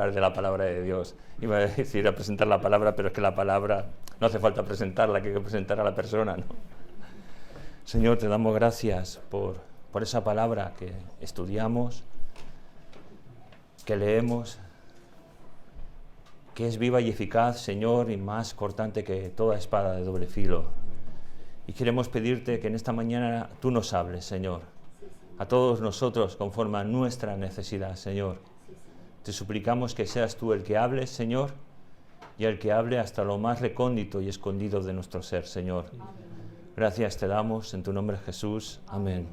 hablar de la palabra de Dios. Iba a decir a presentar la palabra, pero es que la palabra no hace falta presentarla, que hay que presentar a la persona, ¿no? Señor, te damos gracias por esa palabra que estudiamos, que leemos, que es viva y eficaz, Señor, y más cortante que toda espada de doble filo. Y queremos pedirte que en esta mañana tú nos hables, Señor, a todos nosotros conforme a nuestra necesidad, Señor. Te suplicamos que seas tú el que hables, Señor, y el que hable hasta lo más recóndito y escondido de nuestro ser, Señor. Gracias te damos en tu nombre, Jesús. Amén.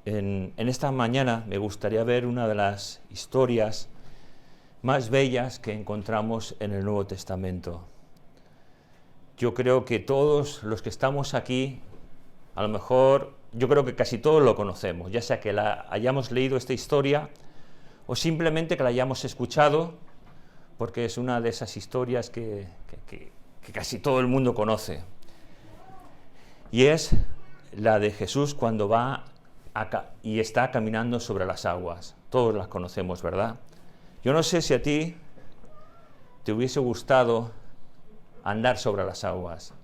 En esta mañana me gustaría ver una de las historias más bellas que encontramos en el Nuevo Testamento. Yo creo que todos los que estamos aquí, a lo mejor, yo creo que casi todos lo conocemos, ya sea que hayamos leído esta historia o simplemente que la hayamos escuchado, porque es una de esas historias que casi todo el mundo conoce. Y es la de Jesús cuando va y está caminando sobre las aguas. Todos las conocemos, ¿verdad? Yo no sé si a ti te hubiese gustado andar sobre las aguas.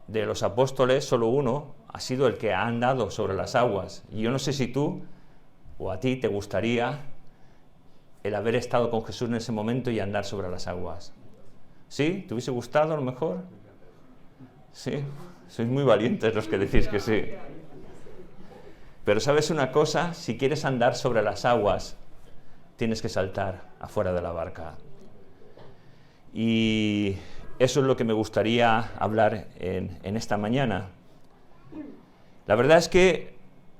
De los apóstoles, solo uno ha sido el que ha andado sobre las aguas. Y yo no sé si tú o a ti te gustaría el haber estado con Jesús en ese momento y andar sobre las aguas. ¿Sí? ¿Te hubiese gustado a lo mejor? Sí, sois muy valientes los que decís que sí. Pero ¿sabes una cosa? Si quieres andar sobre las aguas, tienes que saltar afuera de la barca. Y eso es lo que me gustaría hablar en esta mañana. La verdad es que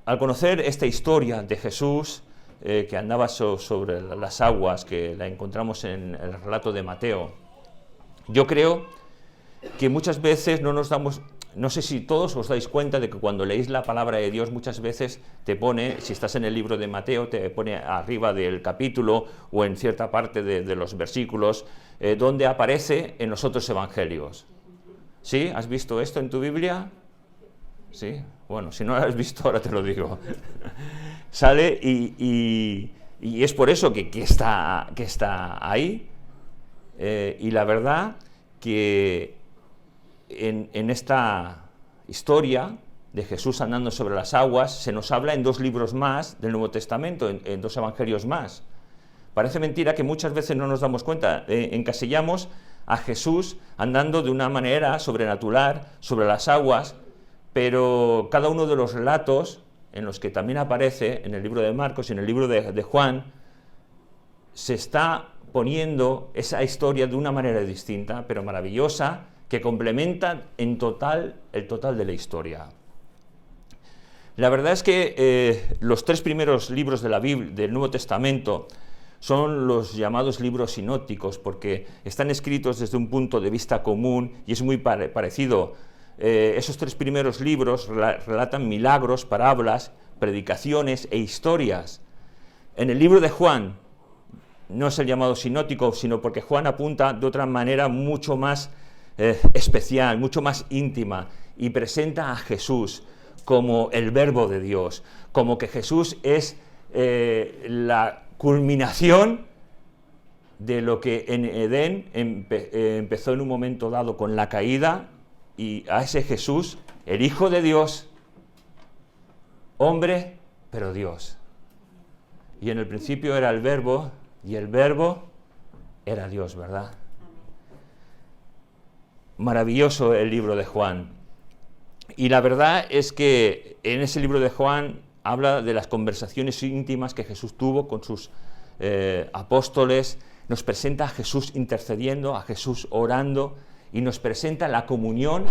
al conocer esta historia de Jesús, que andaba sobre las aguas, que la encontramos en el relato de Mateo, yo creo que muchas veces no sé si todos os dais cuenta de que cuando leéis la palabra de Dios muchas veces te pone, si estás en el libro de Mateo, te pone arriba del capítulo o en cierta parte de los versículos donde aparece en los otros evangelios. ¿Sí? ¿Has visto esto en tu Biblia? ¿Sí? Bueno, si no lo has visto ahora te lo digo. Sale y es por eso que está ahí. Y la verdad que en esta historia de Jesús andando sobre las aguas se nos habla en 2 libros más del Nuevo Testamento, en 2 evangelios más. Parece mentira que muchas veces no nos damos cuenta, encasillamos a Jesús andando de una manera sobrenatural sobre las aguas, pero cada uno de los relatos en los que también aparece en el libro de Marcos y en el libro de Juan, se está poniendo esa historia de una manera distinta, pero maravillosa, que complementa el total de la historia. La verdad es que los 3 primeros libros de la Biblia, del Nuevo Testamento, son los llamados libros sinópticos, porque están escritos desde un punto de vista común y es muy parecido. Esos 3 primeros libros relatan milagros, parábolas, predicaciones e historias. En el libro de Juan no es el llamado sinóptico, sino porque Juan apunta de otra manera mucho más especial, mucho más íntima, y presenta a Jesús como el Verbo de Dios, como que Jesús es la culminación de lo que en Edén empezó en un momento dado con la caída, y a ese Jesús, el Hijo de Dios, hombre, pero Dios. Y en el principio era el Verbo, y el Verbo era Dios, ¿verdad? Maravilloso el libro de Juan. Y la verdad es que en ese libro de Juan habla de las conversaciones íntimas que Jesús tuvo con sus apóstoles, nos presenta a Jesús intercediendo, a Jesús orando, y nos presenta la comunión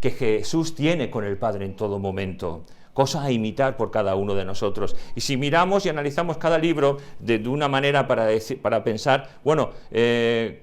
que Jesús tiene con el Padre en todo momento, cosa a imitar por cada uno de nosotros. Y si miramos y analizamos cada libro de una manera para pensar, bueno,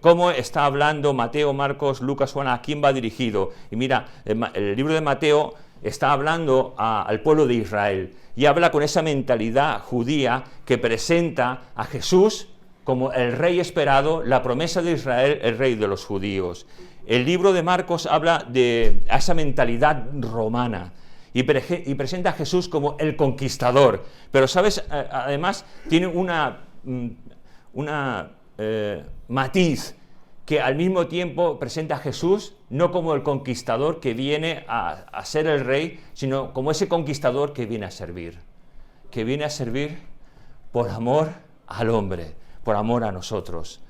cómo está hablando Mateo, Marcos, Lucas, Juan, a quién va dirigido. Y mira, el libro de Mateo está hablando al pueblo de Israel y habla con esa mentalidad judía que presenta a Jesús como el rey esperado, la promesa de Israel, el rey de los judíos. El libro de Marcos habla de esa mentalidad romana y presenta a Jesús como el conquistador. Pero, ¿sabes? Además, tiene una matiz que al mismo tiempo presenta a Jesús no como el conquistador que viene a ser el rey, sino como ese conquistador que viene a servir por amor al hombre, por amor a nosotros.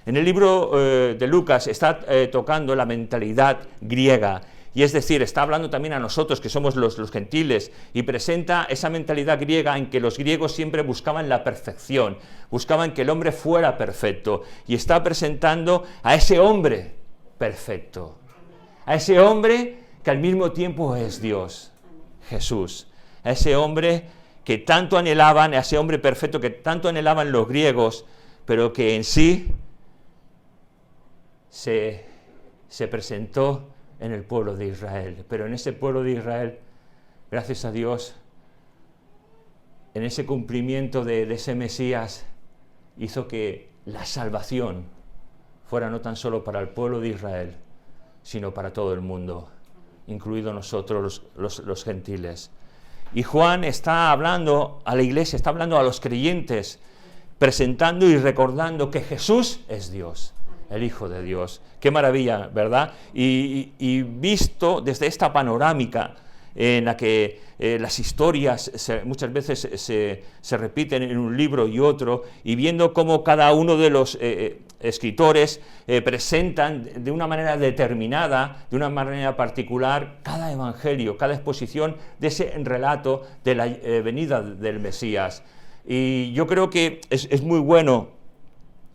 En el libro de Lucas está tocando la mentalidad griega, y es decir, está hablando también a nosotros que somos los gentiles, y presenta esa mentalidad griega en que los griegos siempre buscaban la perfección, buscaban que el hombre fuera perfecto, y está presentando a ese hombre perfecto, a ese hombre que al mismo tiempo es Dios, Jesús, a ese hombre que tanto anhelaban, a ese hombre perfecto que tanto anhelaban los griegos, pero que en sí se presentó en el pueblo de Israel. Pero en ese pueblo de Israel, gracias a Dios, en ese cumplimiento de ese Mesías, hizo que la salvación fuera no tan solo para el pueblo de Israel, sino para todo el mundo, incluidos nosotros los gentiles. Y Juan está hablando a la iglesia, está hablando a los creyentes, presentando y recordando que Jesús es Dios, el Hijo de Dios. Qué maravilla, ¿verdad? Y visto desde esta panorámica en la que las historias muchas veces se repiten en un libro y otro, y viendo cómo cada uno de los escritores presentan de una manera determinada, de una manera particular, cada evangelio, cada exposición de ese relato de la venida del Mesías. Y yo creo que es muy bueno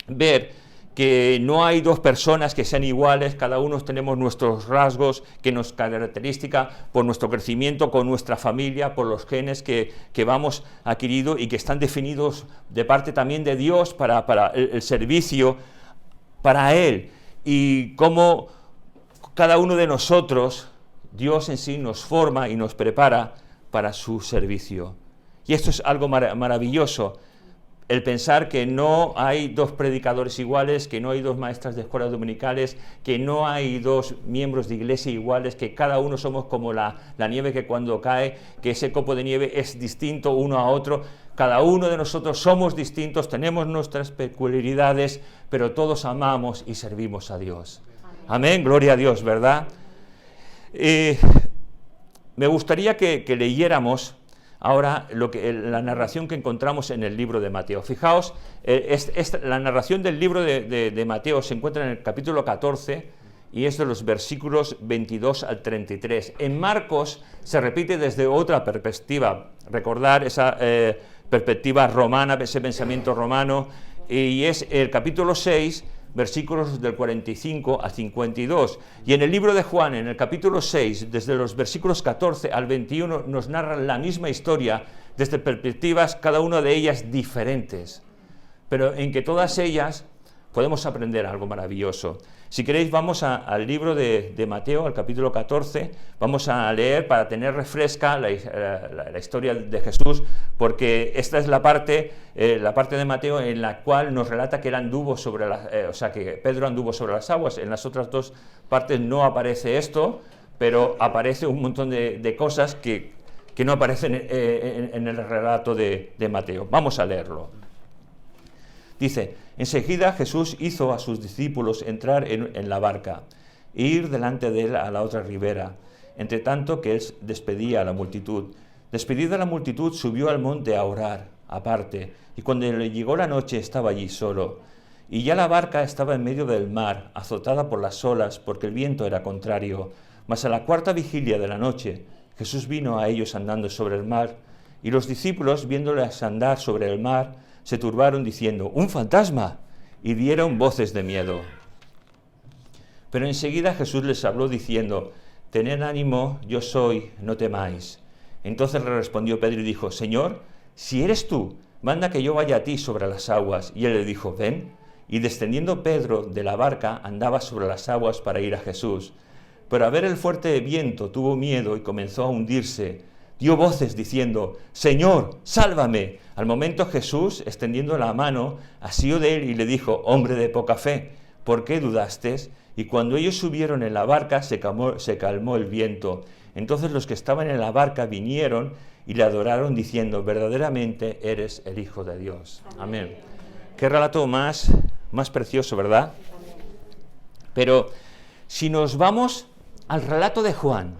ver que no hay dos personas que sean iguales, cada uno tenemos nuestros rasgos que nos caracterizan por nuestro crecimiento, con nuestra familia, por los genes que vamos adquiriendo y que están definidos de parte también de Dios para el servicio para Él. Y cómo cada uno de nosotros, Dios en sí nos forma y nos prepara para su servicio. Y esto es algo maravilloso. El pensar que no hay dos predicadores iguales, que no hay dos maestras de escuelas dominicales, que no hay dos miembros de iglesia iguales, que cada uno somos como la nieve que cuando cae, que ese copo de nieve es distinto uno a otro. Cada uno de nosotros somos distintos, tenemos nuestras peculiaridades, pero todos amamos y servimos a Dios. Amén, gloria a Dios, ¿verdad? Me gustaría que leyéramos ahora la narración que encontramos en el libro de Mateo. Fijaos, la narración del libro de Mateo se encuentra en el capítulo 14 y es de los versículos 22 al 33. En Marcos se repite desde otra perspectiva, recordar esa perspectiva romana, ese pensamiento romano, y es el capítulo 6, versículos del 45 al 52. Y en el libro de Juan, en el capítulo 6, desde los versículos 14 al 21, nos narran la misma historia desde perspectivas, cada una de ellas diferentes, pero en que todas ellas podemos aprender algo maravilloso. Si queréis, vamos al libro de Mateo, al capítulo 14, vamos a leer para tener refresca la historia de Jesús, porque esta es la parte de Mateo en la cual nos relata que él anduvo que Pedro anduvo sobre las aguas. En las otras dos partes no aparece esto, pero aparece un montón de cosas que no aparecen en el relato de Mateo. Vamos a leerlo. Dice: enseguida Jesús hizo a sus discípulos entrar en la barca e ir delante de él a la otra ribera, entre tanto que él despedía a la multitud. Despedida la multitud, subió al monte a orar, aparte, y cuando le llegó la noche estaba allí solo. Y ya la barca estaba en medio del mar, azotada por las olas, porque el viento era contrario. Mas a la cuarta vigilia de la noche, Jesús vino a ellos andando sobre el mar, y los discípulos, viéndoles andar sobre el mar, se turbaron diciendo: ¡un fantasma! Y dieron voces de miedo. Pero enseguida Jesús les habló diciendo: tened ánimo, yo soy, no temáis. Entonces le respondió Pedro y dijo: Señor, si eres tú, manda que yo vaya a ti sobre las aguas. Y él le dijo: ven. Y descendiendo Pedro de la barca, andaba sobre las aguas para ir a Jesús. Pero a ver el fuerte viento tuvo miedo y comenzó a hundirse. Dio voces diciendo: Señor, sálvame. Al momento Jesús, extendiendo la mano, asió de él y le dijo: hombre de poca fe, ¿por qué dudaste? Y cuando ellos subieron en la barca, se calmó el viento. Entonces los que estaban en la barca vinieron y le adoraron diciendo, verdaderamente eres el Hijo de Dios. Amén. Qué relato más precioso, ¿verdad? Pero si nos vamos al relato de Juan,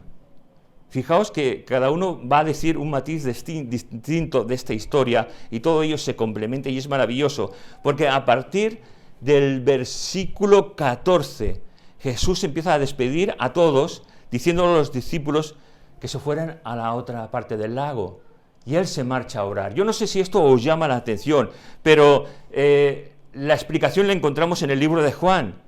fijaos que cada uno va a decir un matiz distinto de esta historia y todo ello se complementa y es maravilloso, porque a partir del versículo 14 Jesús empieza a despedir a todos diciendo a los discípulos que se fueran a la otra parte del lago y él se marcha a orar. Yo no sé si esto os llama la atención, pero la explicación la encontramos en el libro de Juan.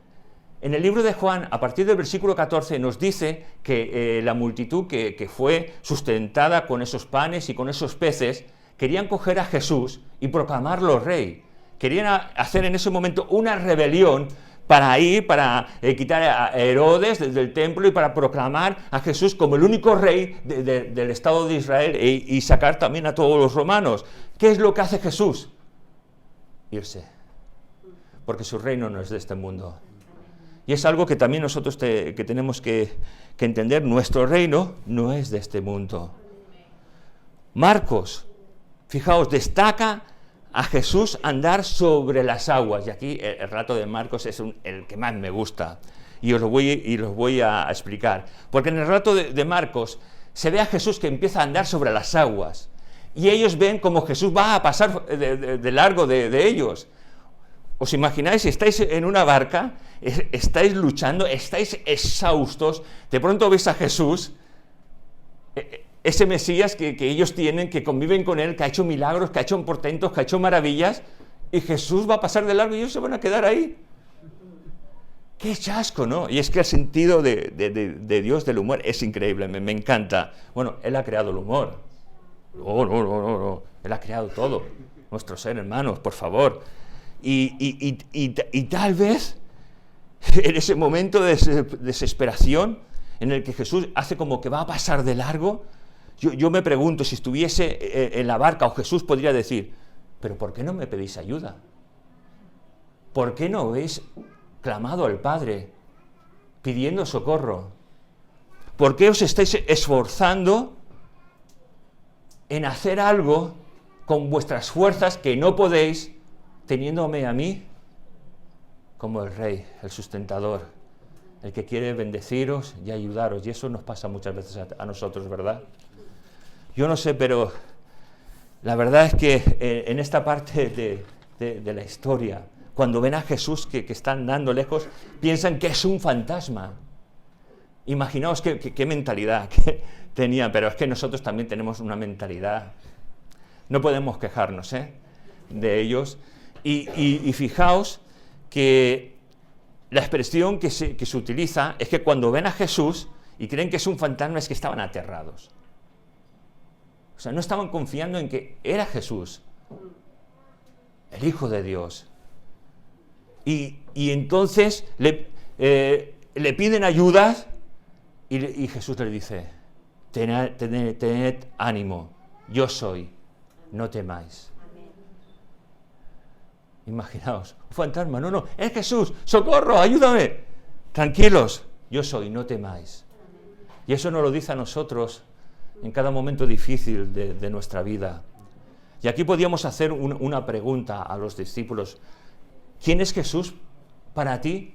En el libro de Juan, a partir del versículo 14, nos dice que la multitud que fue sustentada con esos panes y con esos peces, querían coger a Jesús y proclamarlo rey. Querían hacer en ese momento una rebelión para quitar a Herodes desde el templo y para proclamar a Jesús como el único rey del Estado de Israel y sacar también a todos los romanos. ¿Qué es lo que hace Jesús? Irse. Porque su reino no es de este mundo. Y es algo que también nosotros que tenemos que entender. Nuestro reino no es de este mundo. Marcos, fijaos, destaca a Jesús andar sobre las aguas. Y aquí el relato de Marcos es el que más me gusta. Y os lo voy a explicar. Porque en el relato de Marcos se ve a Jesús que empieza a andar sobre las aguas. Y ellos ven como Jesús va a pasar de largo de ellos. ¿Os imagináis? Estáis en una barca, estáis luchando, estáis exhaustos, de pronto veis a Jesús, ese Mesías que ellos tienen, que conviven con él, que ha hecho milagros, que ha hecho portentos, que ha hecho maravillas, y Jesús va a pasar de largo y ellos se van a quedar ahí. ¡Qué chasco!, ¿no? Y es que el sentido de Dios del humor es increíble, me encanta. Bueno, Él ha creado el humor. No. Él ha creado todo. Nuestro ser, hermanos, por favor. Y tal vez en ese momento de desesperación en el que Jesús hace como que va a pasar de largo, yo me pregunto si estuviese en la barca o Jesús podría decir, pero ¿por qué no me pedís ayuda? ¿Por qué no habéis clamado al Padre pidiendo socorro? ¿Por qué os estáis esforzando en hacer algo con vuestras fuerzas que no podéis, teniéndome a mí como el Rey, el sustentador, el que quiere bendeciros y ayudaros? Y eso nos pasa muchas veces a nosotros, ¿verdad? Yo no sé, pero la verdad es que en esta parte de la historia, cuando ven a Jesús que está andando lejos, piensan que es un fantasma. Imaginaos qué mentalidad que tenían, pero es que nosotros también tenemos una mentalidad. No podemos quejarnos de ellos. Y fijaos que la expresión que se utiliza es que cuando ven a Jesús y creen que es un fantasma, es que estaban aterrados. O sea, no estaban confiando en que era Jesús, el Hijo de Dios. Y entonces le piden ayuda y Jesús les dice, tened ánimo, yo soy, no temáis. Imaginaos, un fantasma, no, es Jesús, socorro, ayúdame. Tranquilos, yo soy, no temáis. Y eso nos lo dice a nosotros en cada momento difícil de nuestra vida. Y aquí podíamos hacer una pregunta a los discípulos. ¿Quién es Jesús para ti?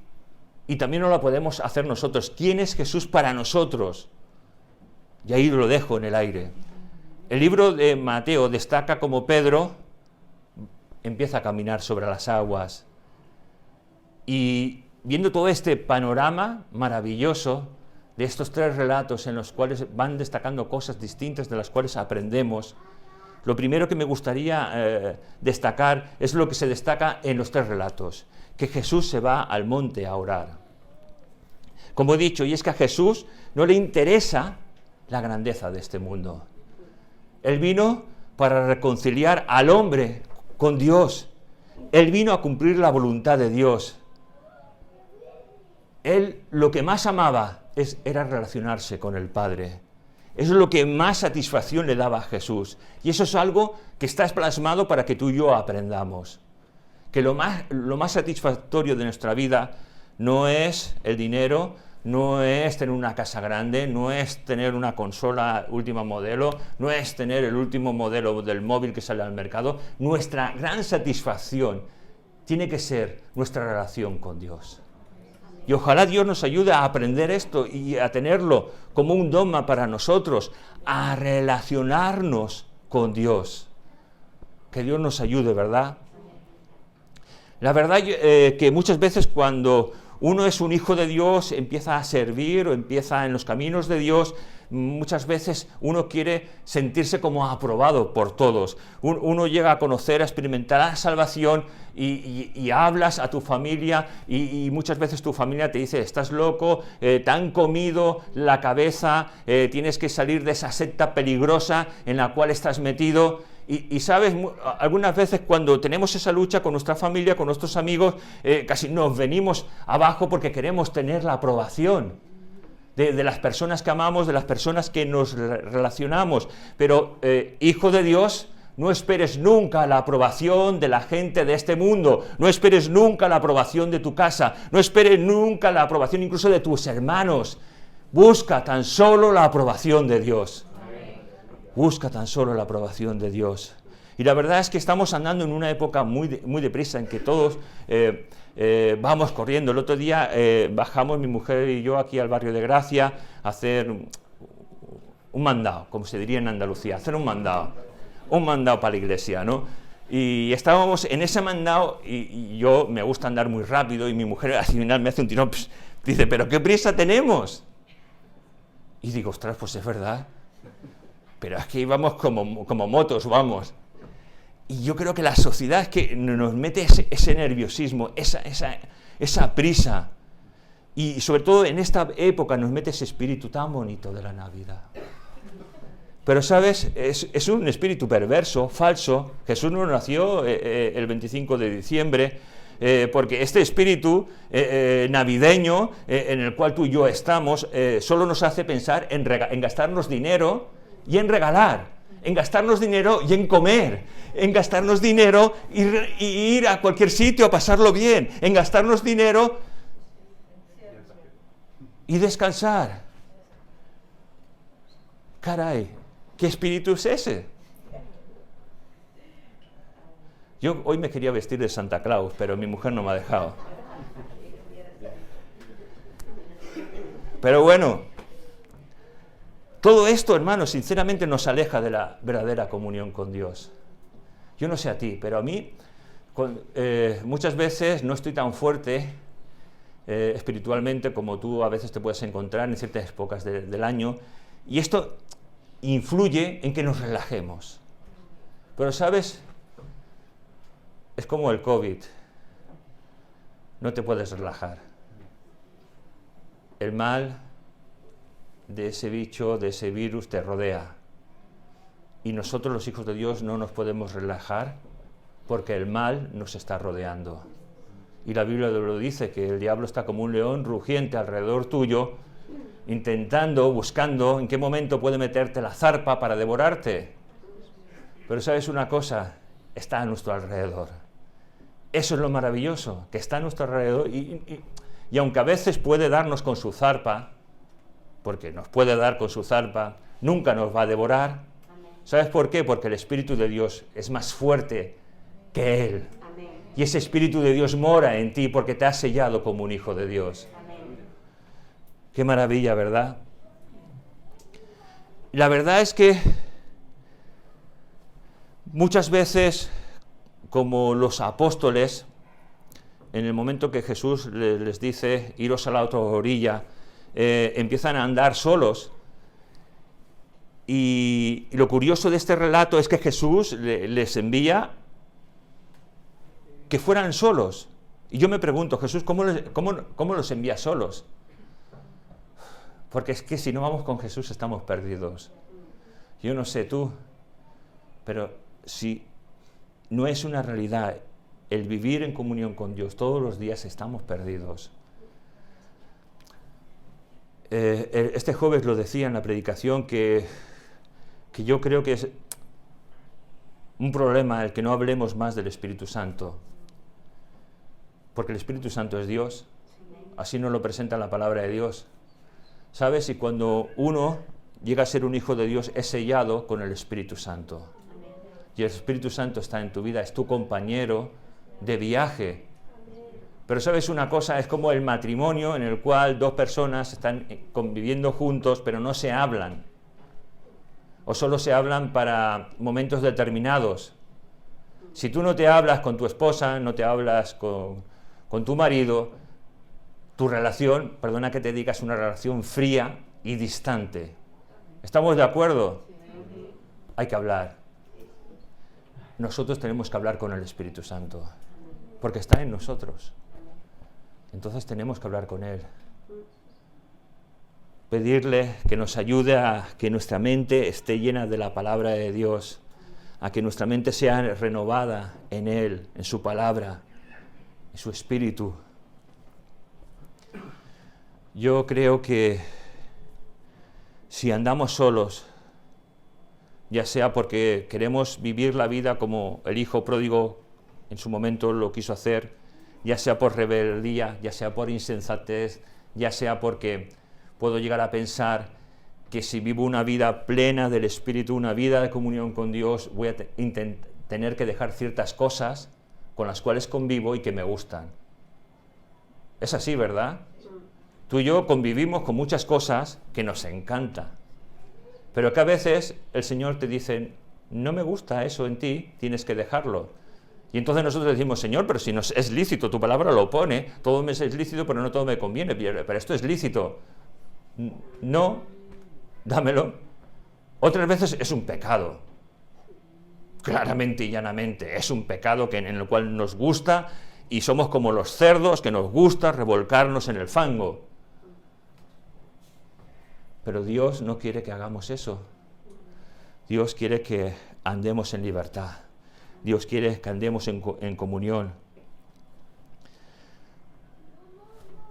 Y también nos la podemos hacer nosotros. ¿Quién es Jesús para nosotros? Y ahí lo dejo en el aire. El libro de Mateo destaca como Pedro empieza a caminar sobre las aguas. Y viendo todo este panorama maravilloso de estos tres relatos en los cuales van destacando cosas distintas de las cuales aprendemos, lo primero que me gustaría destacar es lo que se destaca en los tres relatos, que Jesús se va al monte a orar. Como he dicho, y es que a Jesús no le interesa la grandeza de este mundo. Él vino para reconciliar al hombre con Dios. Él vino a cumplir la voluntad de Dios. Él lo que más amaba era relacionarse con el Padre. Eso es lo que más satisfacción le daba a Jesús. Y eso es algo que está plasmado para que tú y yo aprendamos. Que lo más satisfactorio de nuestra vida no es el dinero, no es tener una casa grande, no es tener una consola último modelo, no es tener el último modelo del móvil que sale al mercado. Nuestra gran satisfacción tiene que ser nuestra relación con Dios. Y ojalá Dios nos ayude a aprender esto y a tenerlo como un dogma para nosotros, a relacionarnos con Dios. Que Dios nos ayude, ¿verdad? La verdad que muchas veces cuando uno es un hijo de Dios, empieza a servir o empieza en los caminos de Dios, muchas veces uno quiere sentirse como aprobado por todos. Uno llega a conocer, a experimentar la salvación y hablas a tu familia y muchas veces tu familia te dice, estás loco, te han comido la cabeza, tienes que salir de esa secta peligrosa en la cual estás metido. Y sabes, algunas veces cuando tenemos esa lucha con nuestra familia, con nuestros amigos, casi nos venimos abajo porque queremos tener la aprobación de las personas que amamos, de las personas que nos relacionamos. Pero, hijo de Dios, no esperes nunca la aprobación de la gente de este mundo, no esperes nunca la aprobación de tu casa, no esperes nunca la aprobación incluso de tus hermanos. Busca tan solo la aprobación de Dios. Busca tan solo la aprobación de Dios. Y la verdad es que estamos andando en una época muy deprisa, en que todos vamos corriendo. El otro día bajamos mi mujer y yo aquí al barrio de Gracia a hacer un mandado, como se diría en Andalucía, hacer un mandado para la iglesia, ¿no? Y estábamos en ese mandado y yo me gusta andar muy rápido y mi mujer al final me hace un tirón, dice, ¿pero qué prisa tenemos? Y digo, ostras, pues es verdad. Pero es que íbamos como motos, vamos. Y yo creo que la sociedad es que nos mete ese nerviosismo, esa prisa. Y sobre todo en esta época nos mete ese espíritu tan bonito de la Navidad. Pero, ¿sabes? Es un espíritu perverso, falso. Jesús no nació el 25 de diciembre, porque este espíritu navideño en el cual tú y yo estamos, solo nos hace pensar en gastarnos dinero y en regalar, en gastarnos dinero y en comer, en gastarnos dinero y ir a cualquier sitio a pasarlo bien, en gastarnos dinero y descansar. Caray, ¿qué espíritu es ese? Yo hoy me quería vestir de Santa Claus, pero mi mujer no me ha dejado. Pero bueno, todo esto, hermanos, sinceramente nos aleja de la verdadera comunión con Dios. Yo no sé a ti, pero a mí muchas veces no estoy tan fuerte espiritualmente como tú a veces te puedes encontrar en ciertas épocas del año, y esto influye en que nos relajemos. Pero, ¿sabes? Es como el COVID. No te puedes relajar. El mal de ese bicho, de ese virus, te rodea. Y nosotros, los hijos de Dios, no nos podemos relajar porque el mal nos está rodeando. Y la Biblia lo dice, que el diablo está como un león rugiente alrededor tuyo, intentando, buscando en qué momento puede meterte la zarpa para devorarte. Pero ¿sabes una cosa? Está a nuestro alrededor. Eso es lo maravilloso, que está a nuestro alrededor y aunque a veces puede darnos con su zarpa, porque nos puede dar con su zarpa, nunca nos va a devorar. ¿Sabes por qué? Porque el Espíritu de Dios es más fuerte que Él. Amén. Y ese Espíritu de Dios mora en ti porque te ha sellado como un hijo de Dios. Amén. Qué maravilla, ¿verdad? La verdad es que muchas veces, como los apóstoles, en el momento que Jesús les dice, iros a la otra orilla, empiezan a andar solos. Y lo curioso de este relato es que Jesús les envía que fueran solos. Y yo me pregunto, Jesús, ¿cómo los envía solos? Porque es que si no vamos con Jesús estamos perdidos. Yo no sé tú, pero si no es una realidad el vivir en comunión con Dios todos los días, estamos perdidos. Este jueves lo decía en la predicación que yo creo que es un problema el que no hablemos más del Espíritu Santo, porque el Espíritu Santo es Dios. Así nos lo presenta la palabra de Dios. ¿Sabes? Y cuando uno llega a ser un hijo de Dios, es sellado con el Espíritu Santo. Y el Espíritu Santo está en tu vida, es tu compañero de viaje. Pero ¿sabes una cosa? Es como el matrimonio en el cual dos personas están conviviendo juntos, pero no se hablan. O solo se hablan para momentos determinados. Si tú no te hablas con tu esposa, no te hablas con tu marido, tu relación, perdona que te diga, es una relación fría y distante. ¿Estamos de acuerdo? Hay que hablar. Nosotros tenemos que hablar con el Espíritu Santo, porque está en nosotros. Entonces tenemos que hablar con Él. Pedirle que nos ayude a que nuestra mente esté llena de la palabra de Dios, a que nuestra mente sea renovada en Él, en su palabra, en su Espíritu. Yo creo que si andamos solos, ya sea porque queremos vivir la vida como el hijo pródigo en su momento lo quiso hacer, ya sea por rebeldía, ya sea por insensatez, ya sea porque puedo llegar a pensar que si vivo una vida plena del Espíritu, una vida de comunión con Dios, voy a tener que dejar ciertas cosas con las cuales convivo y que me gustan. Es así, ¿verdad? Tú y yo convivimos con muchas cosas que nos encantan, pero que a veces el Señor te dice, no me gusta eso en ti, tienes que dejarlo. Y entonces nosotros decimos, Señor, pero si es lícito, tu palabra lo pone, todo me es lícito, pero no todo me conviene, pero esto es lícito. No, dámelo. Otras veces es un pecado, claramente y llanamente, es un pecado en el cual nos gusta y somos como los cerdos que nos gusta revolcarnos en el fango. Pero Dios no quiere que hagamos eso. Dios quiere que andemos en libertad. Dios quiere que andemos en comunión.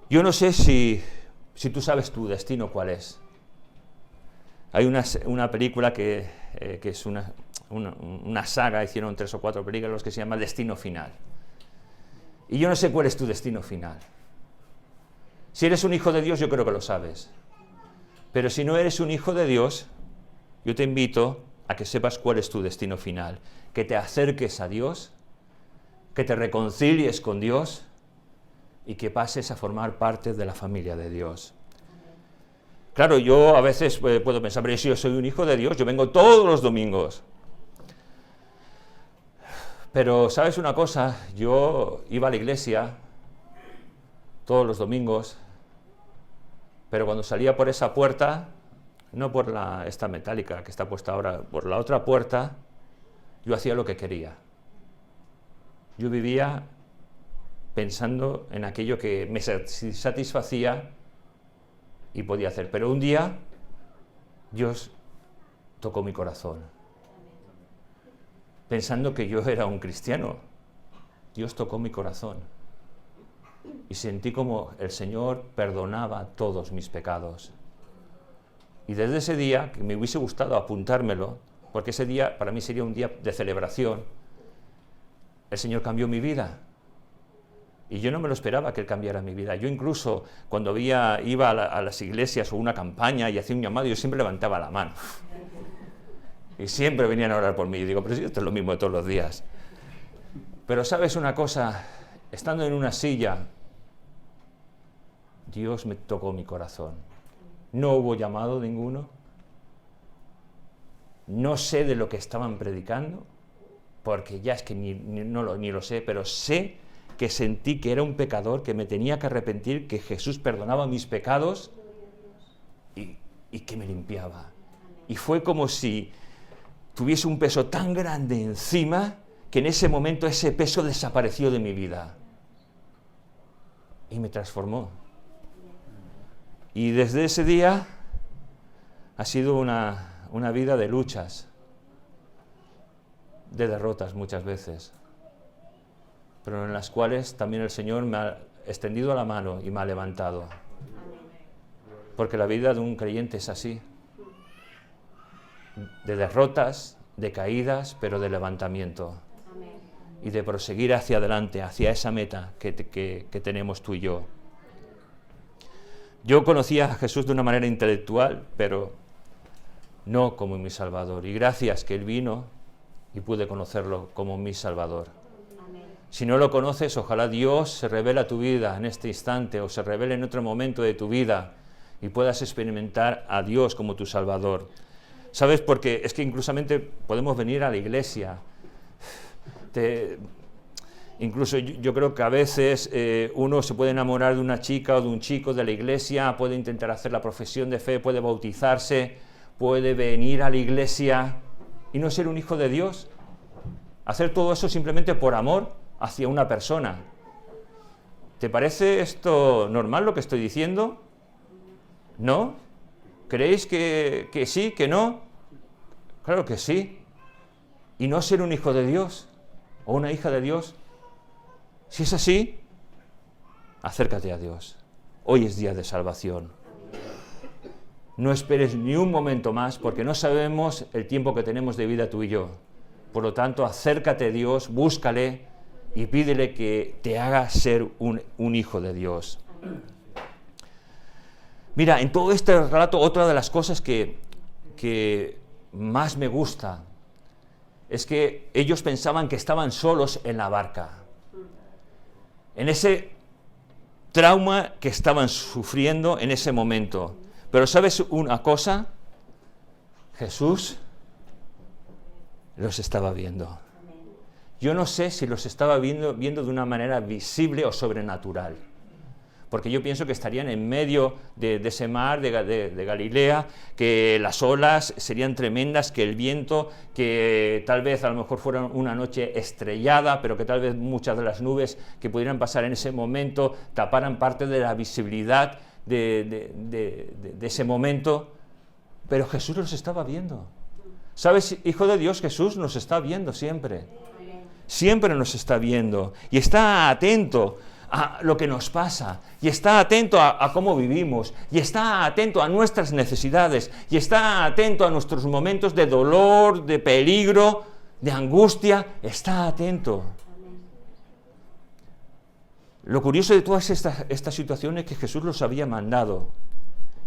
Yo no sé si tú sabes tu destino cuál es. Hay una película que es una saga, hicieron 3 o 4 películas que se llama Destino Final. Y yo no sé cuál es tu destino final. Si eres un hijo de Dios, yo creo que lo sabes. Pero si no eres un hijo de Dios, yo te invito a que sepas cuál es tu destino final, que te acerques a Dios, que te reconcilies con Dios y que pases a formar parte de la familia de Dios. Claro, yo a veces puedo pensar, pero si yo soy un hijo de Dios, yo vengo todos los domingos. Pero, ¿sabes una cosa? Yo iba a la iglesia todos los domingos, pero cuando salía por esa puerta, no por esta metálica que está puesta ahora, por la otra puerta, yo hacía lo que quería. Yo vivía pensando en aquello que me satisfacía y podía hacer. Pero un día, Dios tocó mi corazón. Pensando que yo era un cristiano, Dios tocó mi corazón. Y sentí como el Señor perdonaba todos mis pecados. Y desde ese día, que me hubiese gustado apuntármelo, porque ese día para mí sería un día de celebración, el Señor cambió mi vida. Y yo no me lo esperaba que Él cambiara mi vida. Yo incluso cuando iba a las iglesias o una campaña y hacía un llamado, yo siempre levantaba la mano. Y siempre venían a orar por mí. Y digo, pero si esto es lo mismo de todos los días. Pero ¿sabes una cosa? Estando en una silla, Dios me tocó mi corazón. No hubo llamado ninguno. No sé de lo que estaban predicando, porque ya es que ni lo sé, pero sé que sentí que era un pecador, que me tenía que arrepentir, que Jesús perdonaba mis pecados y que me limpiaba. Y fue como si tuviese un peso tan grande encima que en ese momento ese peso desapareció de mi vida. Y me transformó. Y desde ese día ha sido una vida de luchas, de derrotas muchas veces, pero en las cuales también el Señor me ha extendido la mano y me ha levantado. Porque la vida de un creyente es así, de derrotas, de caídas, pero de levantamiento. Y de proseguir hacia adelante, hacia esa meta que tenemos tú y yo. Yo conocía a Jesús de una manera intelectual, pero no como mi Salvador. Y gracias que Él vino y pude conocerlo como mi Salvador. Amén. Si no lo conoces, ojalá Dios se revele a tu vida en este instante o se revele en otro momento de tu vida y puedas experimentar a Dios como tu Salvador. ¿Sabes? Porque es que inclusamente podemos venir a la iglesia. Incluso yo creo que a veces uno se puede enamorar de una chica o de un chico de la iglesia, puede intentar hacer la profesión de fe, puede bautizarse, puede venir a la iglesia y no ser un hijo de Dios. Hacer todo eso simplemente por amor hacia una persona. ¿Te parece esto normal lo que estoy diciendo? ¿No? ¿Creéis que sí, que no? Claro que sí. ¿Y no ser un hijo de Dios o una hija de Dios? Si es así, acércate a Dios. Hoy es día de salvación. No esperes ni un momento más porque no sabemos el tiempo que tenemos de vida tú y yo. Por lo tanto, acércate a Dios, búscale y pídele que te haga ser un hijo de Dios. Mira, en todo este relato, otra de las cosas que más me gusta es que ellos pensaban que estaban solos en la barca. En ese trauma que estaban sufriendo en ese momento. Pero ¿sabes una cosa? Jesús los estaba viendo. Yo no sé si los estaba viendo de una manera visible o sobrenatural. Porque yo pienso que estarían en medio de ese mar de Galilea, que las olas serían tremendas, que el viento, que tal vez a lo mejor fuera una noche estrellada, pero que tal vez muchas de las nubes que pudieran pasar en ese momento taparan parte de la visibilidad de ese momento. Pero Jesús los estaba viendo. ¿Sabes, hijo de Dios? Jesús nos está viendo siempre. Siempre nos está viendo y está atento a lo que nos pasa, y está atento a cómo vivimos, y está atento a nuestras necesidades, y está atento a nuestros momentos de dolor, de peligro, de angustia, está atento. Lo curioso de todas estas situaciones es que Jesús los había mandado,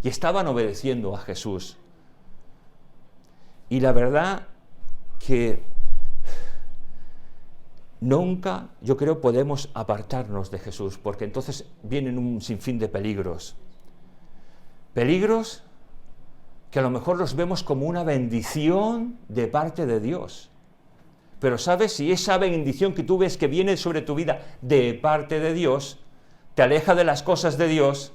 y estaban obedeciendo a Jesús. Y la verdad que nunca, yo creo, podemos apartarnos de Jesús, porque entonces vienen un sinfín de peligros. Peligros que a lo mejor los vemos como una bendición de parte de Dios. Pero ¿sabes? Si esa bendición que tú ves que viene sobre tu vida de parte de Dios, te aleja de las cosas de Dios,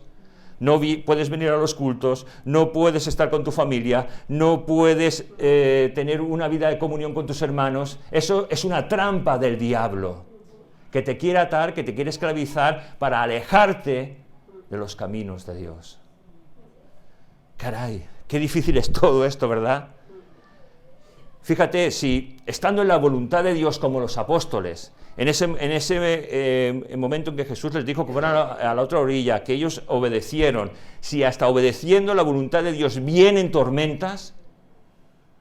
no puedes venir a los cultos, no puedes estar con tu familia, no puedes tener una vida de comunión con tus hermanos. Eso es una trampa del diablo, que te quiere atar, que te quiere esclavizar para alejarte de los caminos de Dios. Caray, qué difícil es todo esto, ¿verdad? Fíjate, si estando en la voluntad de Dios como los apóstoles, en ese momento en que Jesús les dijo que fueran a la otra orilla, que ellos obedecieron, si hasta obedeciendo la voluntad de Dios vienen tormentas,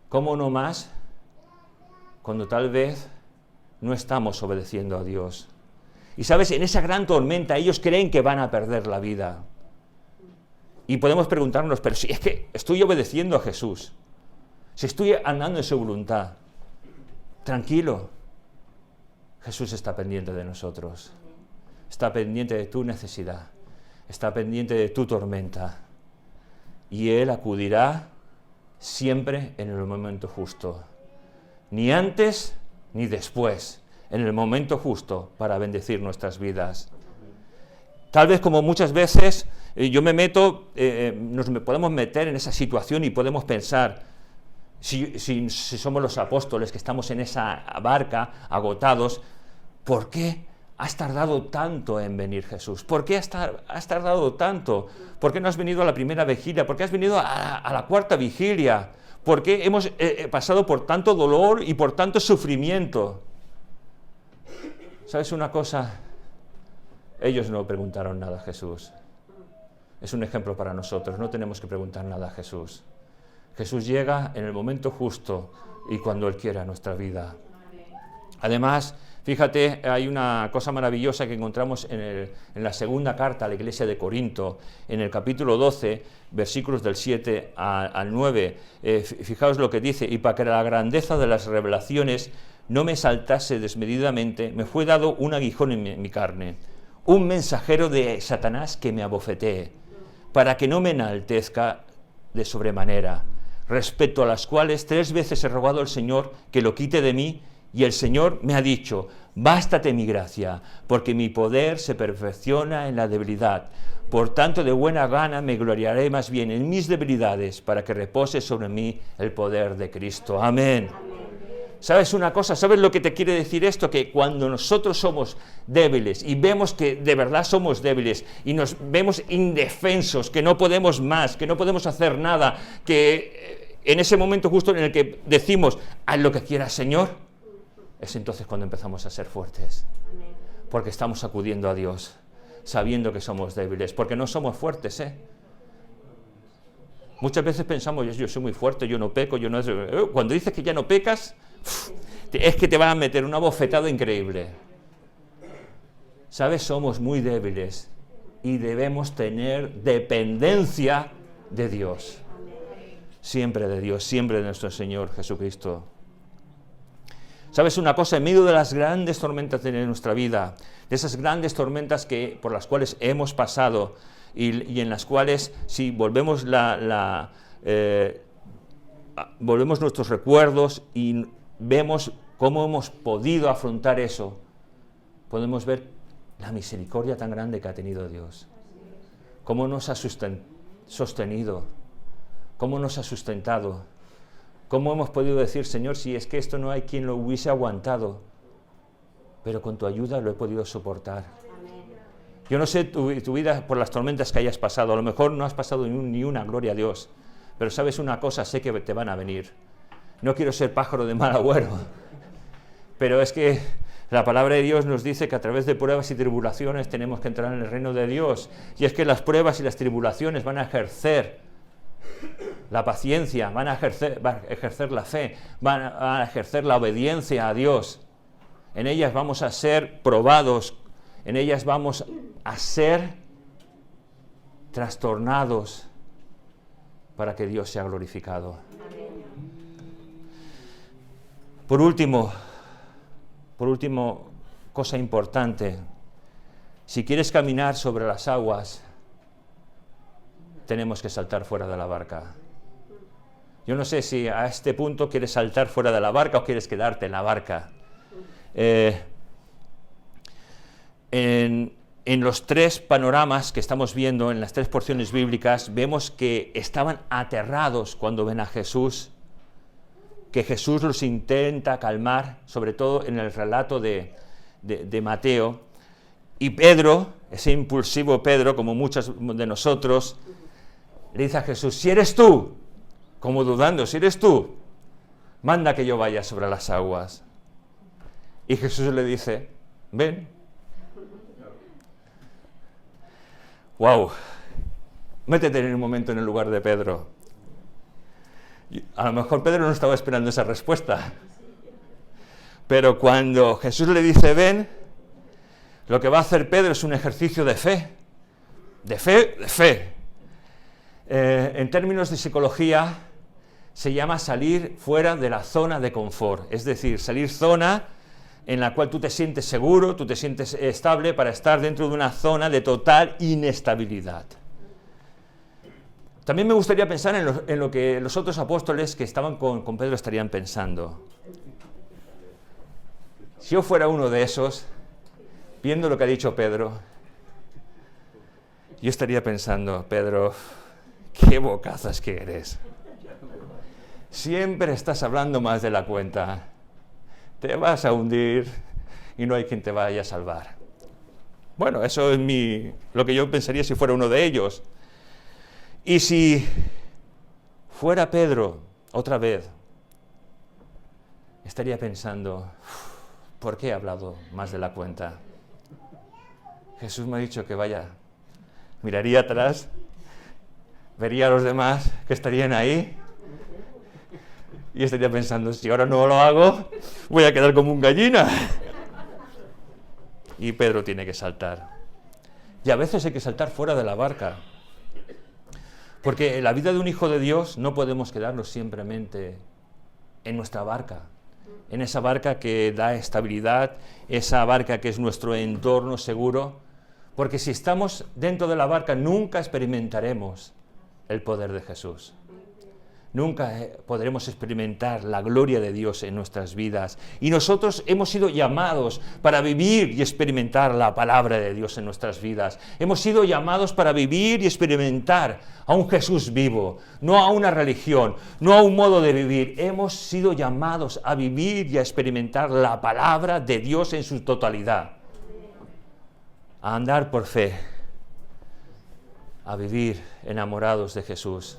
¿cómo no más cuando tal vez no estamos obedeciendo a Dios? Y sabes, en esa gran tormenta ellos creen que van a perder la vida. Y podemos preguntarnos, pero si es que estoy obedeciendo a Jesús, si estoy andando en su voluntad, tranquilo, Jesús está pendiente de nosotros, está pendiente de tu necesidad, está pendiente de tu tormenta, y Él acudirá siempre en el momento justo, ni antes ni después, en el momento justo para bendecir nuestras vidas. Tal vez como muchas veces yo me meto, nos podemos meter en esa situación y podemos pensar, si somos los apóstoles que estamos en esa barca, agotados, ¿por qué has tardado tanto en venir, Jesús? ¿Por qué has tardado tanto? ¿Por qué no has venido a la primera vigilia? ¿Por qué has venido a la cuarta vigilia? ¿Por qué hemos pasado por tanto dolor y por tanto sufrimiento? ¿Sabes una cosa? Ellos no preguntaron nada a Jesús. Es un ejemplo para nosotros, no tenemos que preguntar nada a Jesús. Jesús llega en el momento justo y cuando Él quiera nuestra vida. Además, fíjate, hay una cosa maravillosa que encontramos en la segunda carta a la iglesia de Corinto, en el capítulo 12, versículos del 7 al 9. Fijaos lo que dice: y para que la grandeza de las revelaciones no me saltase desmedidamente, me fue dado un aguijón en mi carne, un mensajero de Satanás que me abofetee, para que no me enaltezca de sobremanera, respecto a las cuales 3 veces he rogado al Señor que lo quite de mí, y el Señor me ha dicho: bástate mi gracia, porque mi poder se perfecciona en la debilidad. Por tanto, de buena gana me gloriaré más bien en mis debilidades, para que repose sobre mí el poder de Cristo. Amén. ¿Sabes una cosa? ¿Sabes lo que te quiere decir esto? Que cuando nosotros somos débiles y vemos que de verdad somos débiles y nos vemos indefensos, que no podemos más, que no podemos hacer nada, que en ese momento justo en el que decimos: haz lo que quieras, Señor, es entonces cuando empezamos a ser fuertes, porque estamos acudiendo a Dios, sabiendo que somos débiles, porque no somos fuertes, Muchas veces pensamos: yo soy muy fuerte, yo no peco, yo no... Cuando dices que ya no pecas, es que te van a meter una bofetada increíble. ¿Sabes? Somos muy débiles y debemos tener dependencia de Dios. Siempre de Dios, siempre de nuestro Señor Jesucristo. ¿Sabes una cosa? En medio de las grandes tormentas de nuestra vida, de esas grandes tormentas por las cuales hemos pasado y en las cuales, si volvemos volvemos nuestros recuerdos y vemos cómo hemos podido afrontar eso, podemos ver la misericordia tan grande que ha tenido Dios, cómo nos ha sostenido, cómo nos ha sustentado, cómo hemos podido decir: Señor, si es que esto no hay quien lo hubiese aguantado, pero con tu ayuda lo he podido soportar. Yo no sé tu vida por las tormentas que hayas pasado, a lo mejor no has pasado ni una, gloria a Dios, pero sabes una cosa, sé que te van a venir. No quiero ser pájaro de mal agüero, pero es que la palabra de Dios nos dice que a través de pruebas y tribulaciones tenemos que entrar en el reino de Dios, y es que las pruebas y las tribulaciones van a ejercer la paciencia, van a ejercer la fe, van a ejercer la obediencia a Dios. En ellas vamos a ser probados, en ellas vamos a ser trastornados para que Dios sea glorificado. Por último, cosa importante: si quieres caminar sobre las aguas, tenemos que saltar fuera de la barca. Yo no sé si a este punto quieres saltar fuera de la barca o quieres quedarte en la barca. En los 3 panoramas que estamos viendo, en las 3 porciones bíblicas, vemos que estaban aterrados cuando ven a Jesús, que Jesús los intenta calmar, sobre todo en el relato de Mateo. Y Pedro, ese impulsivo Pedro, como muchos de nosotros, le dice a Jesús: si eres tú, como dudando, si eres tú, manda que yo vaya sobre las aguas. Y Jesús le dice: ven. ¡Wow! Métete en un momento en el lugar de Pedro. A lo mejor Pedro no estaba esperando esa respuesta. Pero cuando Jesús le dice ven, lo que va a hacer Pedro es un ejercicio de fe. De fe. En términos de psicología, se llama salir fuera de la zona de confort. Es decir, salir zona en la cual tú te sientes seguro, tú te sientes estable, para estar dentro de una zona de total inestabilidad. También me gustaría pensar en lo que los otros apóstoles que estaban con Pedro estarían pensando. Si yo fuera uno de esos, viendo lo que ha dicho Pedro, yo estaría pensando: Pedro, qué bocazas que eres. Siempre estás hablando más de la cuenta. Te vas a hundir y no hay quien te vaya a salvar. Bueno, eso es lo que yo pensaría si fuera uno de ellos. Y si fuera Pedro, otra vez, estaría pensando: ¿por qué he hablado más de la cuenta? Jesús me ha dicho que vaya. Miraría atrás, vería a los demás que estarían ahí, Y estaría pensando, si ahora no lo hago, voy a quedar como un gallina. Y Pedro tiene que saltar. Y a veces hay que saltar fuera de la barca. Porque en la vida de un hijo de Dios no podemos quedarnos simplemente en nuestra barca. En esa barca que da estabilidad, esa barca que es nuestro entorno seguro. Porque si estamos dentro de la barca nunca experimentaremos el poder de Jesús. Nunca podremos experimentar la gloria de Dios en nuestras vidas. Y nosotros hemos sido llamados para vivir y experimentar la palabra de Dios en nuestras vidas. Hemos sido llamados para vivir y experimentar a un Jesús vivo, no a una religión, no a un modo de vivir. Hemos sido llamados a vivir y a experimentar la palabra de Dios en su totalidad. A andar por fe, a vivir enamorados de Jesús.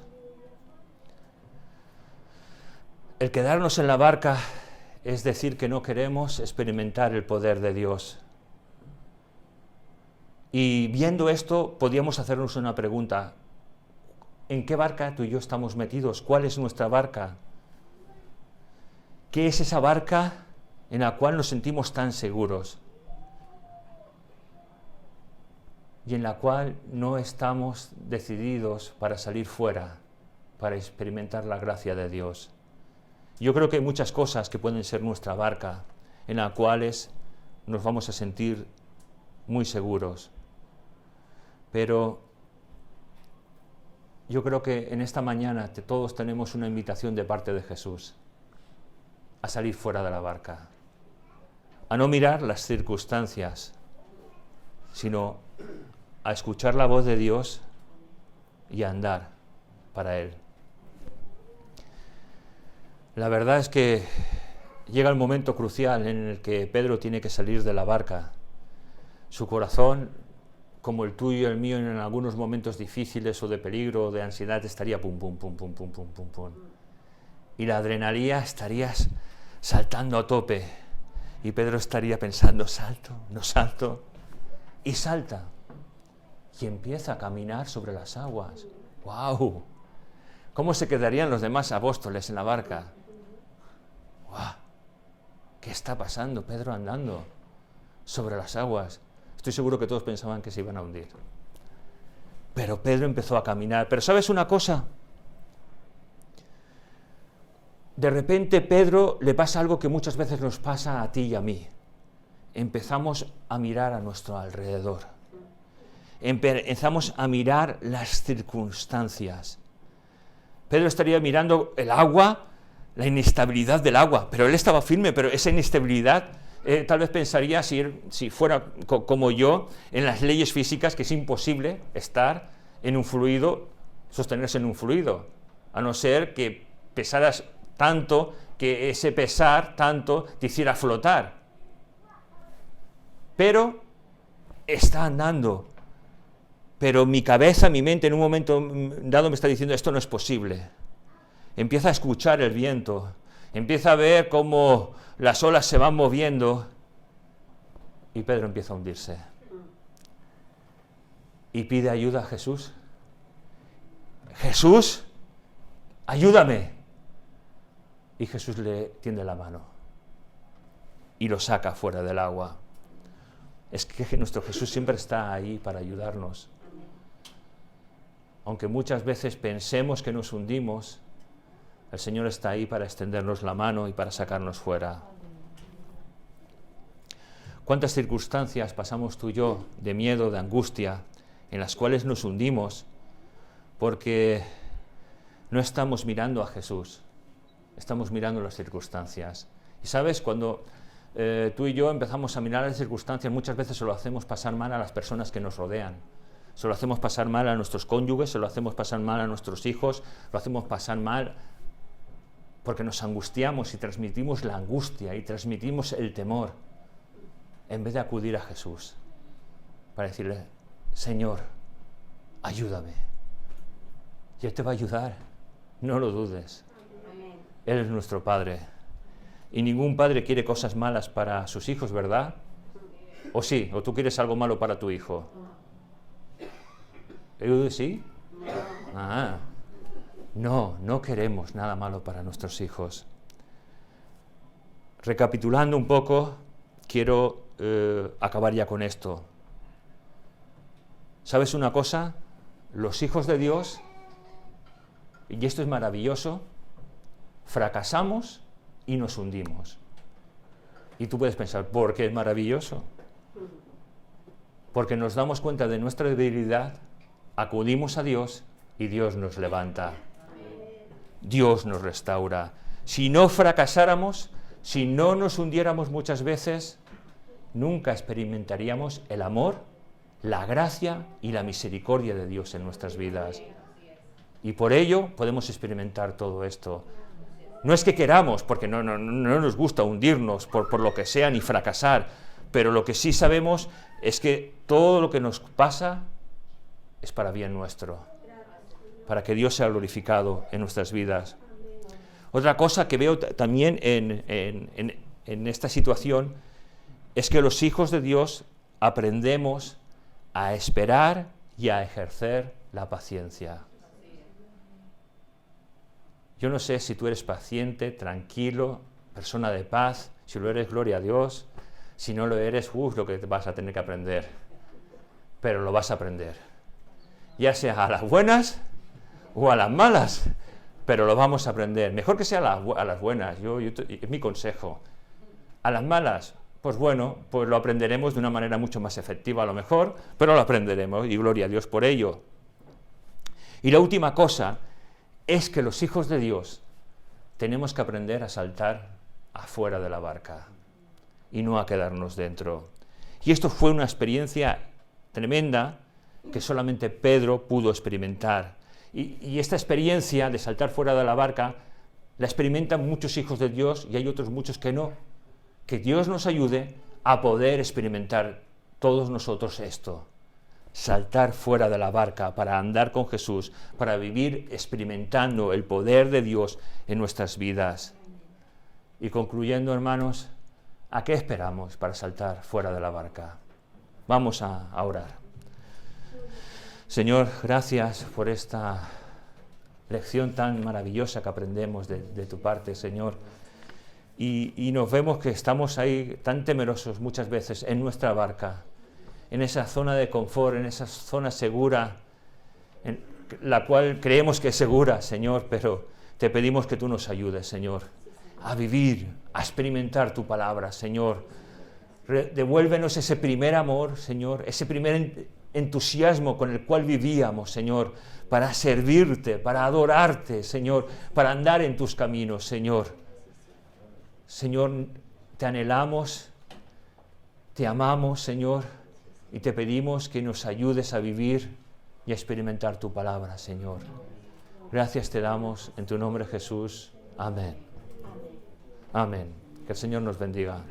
El quedarnos en la barca es decir que no queremos experimentar el poder de Dios. Y viendo esto, podíamos hacernos una pregunta. ¿En qué barca tú y yo estamos metidos? ¿Cuál es nuestra barca? ¿Qué es esa barca en la cual nos sentimos tan seguros? Y en la cual no estamos decididos para salir fuera, para experimentar la gracia de Dios. Yo creo que hay muchas cosas que pueden ser nuestra barca, en las cuales nos vamos a sentir muy seguros. Pero yo creo que en esta mañana todos tenemos una invitación de parte de Jesús a salir fuera de la barca, a no mirar las circunstancias, sino a escuchar la voz de Dios y a andar para Él. La verdad es que llega el momento crucial en el que Pedro tiene que salir de la barca. Su corazón, como el tuyo y el mío, en algunos momentos difíciles o de peligro o de ansiedad, estaría pum, pum, pum, pum, pum, pum, pum, pum. Y la adrenalina estarías saltando a tope. Y Pedro estaría pensando, salto, no salto. Y salta. Y empieza a caminar sobre las aguas. ¡Guau! ¿Cómo se quedarían los demás apóstoles en la barca? ¡Guau! ¿Qué está pasando? Pedro andando sobre las aguas. Estoy seguro que todos pensaban que se iban a hundir. Pero Pedro empezó a caminar. Pero ¿sabes una cosa? De repente Pedro le pasa algo que muchas veces nos pasa a ti y a mí. Empezamos a mirar a nuestro alrededor. Empezamos a mirar las circunstancias. Pedro estaría mirando el agua, la inestabilidad del agua, pero él estaba firme, pero esa inestabilidad, tal vez pensaría, si fuera como yo, en las leyes físicas, que es imposible estar en un fluido, sostenerse en un fluido, a no ser que pesaras tanto, que ese pesar tanto te hiciera flotar. Pero está andando. Pero mi cabeza, mi mente, en un momento dado me está diciendo, esto no es posible. Empieza a escuchar el viento, empieza a ver cómo las olas se van moviendo, y Pedro empieza a hundirse. Y pide ayuda a Jesús. Jesús, ayúdame. Y Jesús le tiende la mano y lo saca fuera del agua. Es que nuestro Jesús siempre está ahí para ayudarnos. Aunque muchas veces pensemos que nos hundimos, el Señor está ahí para extendernos la mano y para sacarnos fuera. ¿Cuántas circunstancias pasamos tú y yo de miedo, de angustia, en las cuales nos hundimos porque no estamos mirando a Jesús, estamos mirando las circunstancias? Y sabes, cuando tú y yo empezamos a mirar las circunstancias, muchas veces se lo hacemos pasar mal a las personas que nos rodean. Se lo hacemos pasar mal a nuestros cónyuges, se lo hacemos pasar mal a nuestros hijos, lo hacemos pasar mal porque nos angustiamos y transmitimos la angustia y transmitimos el temor, en vez de acudir a Jesús para decirle, Señor, ayúdame. Y Él te va a ayudar, no lo dudes. Él es nuestro Padre. Y ningún padre quiere cosas malas para sus hijos, ¿verdad? ¿O sí? ¿O tú quieres algo malo para tu hijo? ¿Sí? Ah, No queremos nada malo para nuestros hijos. Recapitulando un poco, quiero acabar ya con esto. ¿Sabes una cosa? Los hijos de Dios, y esto es maravilloso, fracasamos y nos hundimos. Y tú puedes pensar, ¿por qué es maravilloso? Porque nos damos cuenta de nuestra debilidad, acudimos a Dios y Dios nos levanta. Dios nos restaura. Si no fracasáramos, si no nos hundiéramos muchas veces, nunca experimentaríamos el amor, la gracia y la misericordia de Dios en nuestras vidas. Y por ello podemos experimentar todo esto. No es que queramos, porque no nos gusta hundirnos por lo que sea ni fracasar, pero lo que sí sabemos es que todo lo que nos pasa es para bien nuestro, para que Dios sea glorificado en nuestras vidas. Otra cosa que veo también en esta situación es que los hijos de Dios aprendemos a esperar y a ejercer la paciencia. Yo no sé si tú eres paciente, tranquilo, persona de paz. Si lo eres, gloria a Dios. Si no lo eres, lo que vas a tener que aprender. Pero lo vas a aprender. Ya sea a las buenas o a las malas, pero lo vamos a aprender. Mejor que sea a las buenas, es mi consejo. A las malas, pues bueno, pues lo aprenderemos de una manera mucho más efectiva a lo mejor, pero lo aprenderemos y gloria a Dios por ello. Y la última cosa es que los hijos de Dios tenemos que aprender a saltar afuera de la barca y no a quedarnos dentro. Y esto fue una experiencia tremenda que solamente Pedro pudo experimentar. Y esta experiencia de saltar fuera de la barca la experimentan muchos hijos de Dios y hay otros muchos que no. Que Dios nos ayude a poder experimentar todos nosotros esto. Saltar fuera de la barca para andar con Jesús, para vivir experimentando el poder de Dios en nuestras vidas. Y concluyendo, hermanos, ¿a qué esperamos para saltar fuera de la barca? Vamos a orar. Señor, gracias por esta lección tan maravillosa que aprendemos de tu parte, Señor. Y nos vemos que estamos ahí tan temerosos muchas veces en nuestra barca, en esa zona de confort, en esa zona segura, en la cual creemos que es segura, Señor, pero te pedimos que tú nos ayudes, Señor, a vivir, a experimentar tu palabra, Señor. Devuélvenos ese primer amor, Señor, ese primer entusiasmo con el cual vivíamos, Señor, para servirte, para adorarte, Señor, para andar en tus caminos, Señor. Señor, te anhelamos, te amamos, Señor, y te pedimos que nos ayudes a vivir y a experimentar tu palabra, Señor. Gracias te damos en tu nombre, Jesús. Amén. Amén. Que el Señor nos bendiga.